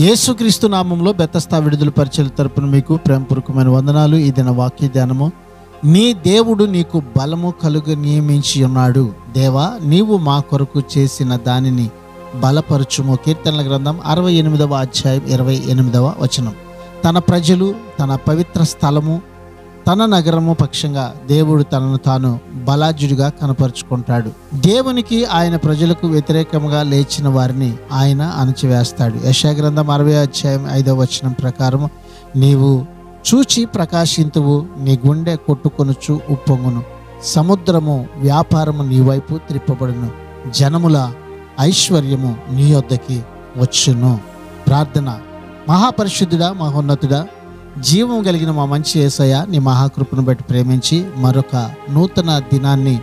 యేసుక్రీస్తు నామంలో బెతస్తా విడుదల పరిచయాల తరపున మీకు ప్రేమపూర్వకమైన వందనాలు. ఈ దిన వాక్య ధ్యానము. నీ దేవుడు నీకు బలము కలుగ నియమించి ఉన్నాడు. దేవా, నీవు మా కొరకు చేసిన దానిని బలపరచుము. కీర్తనల గ్రంథం 68వ అధ్యాయం 28వ వచనం. తన ప్రజలు, తన పవిత్ర స్థలము, తన నగరము పక్షంగా దేవుడు తనను తాను బలాజుడిగా కనపరుచుకుంటాడు. దేవునికి, ఆయన ప్రజలకు వ్యతిరేకంగా లేచిన వారిని ఆయన అణచివేస్తాడు. యెషయా గ్రంథం 60వ అధ్యాయం 5వ వచనం ప్రకారం, నీవు చూచి ప్రకాశింతువు, నీ గుండె కొట్టుకొనుచు ఉప్పొంగును, సముద్రము వ్యాపారము నీ వైపు త్రిప్పబడును, జనముల ఐశ్వర్యము నీ యొద్దకి వచ్చును. ప్రార్థన. మహాపరిశుద్ధుడా, మహోన్నతుడా, జీవం కలిగిన మా మంచి యేసయ్య, నీ మహాకృపను బట్టి ప్రేమించి మరొక నూతన దినాన్ని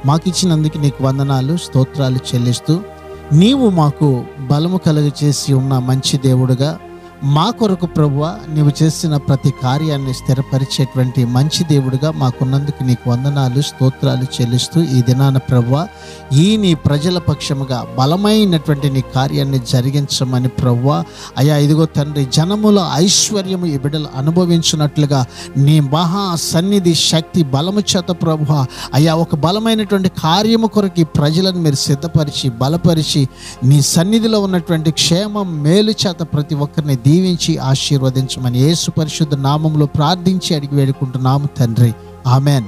మాకిచ్చినందుకు నీకు వందనాలు, స్తోత్రాలు చెల్లిస్తూ, నీవు మాకు బలము కలుగచేసి ఉన్న మంచి దేవుడుగా, మా కొరకు ప్రభువా నీవు చేసిన ప్రతి కార్యాన్ని స్థిరపరిచేటువంటి మంచి దేవుడుగా మాకున్నందుకు నీకు వందనాలు, స్తోత్రాలు చెల్లిస్తూ, ఈ దినాన ప్రభువా ఈ నీ ప్రజల పక్షముగా బలమైనటువంటి నీ కార్యాన్ని జరిగించమని ప్రభువా అయ్యా, ఇదిగో తండ్రి, జనముల ఐశ్వర్యము ఈ బిడ్డలు అనుభవించినట్లుగా నీ మహా సన్నిధి శక్తి బలము చేత ప్రభువా అయ్యా, ఒక బలమైనటువంటి కార్యము కొరకు ఈ ప్రజలను మీరు సిద్ధపరిచి బలపరిచి నీ సన్నిధిలో ఉన్నటువంటి క్షేమం మేలు చేత ప్రతి ఒక్కరిని దీవించి ఆశీర్వదించమని యేసు పరిశుద్ధ నామములో ప్రార్థించి అడిగి వేడుకుంటున్నాము తండ్రి. ఆమెన్.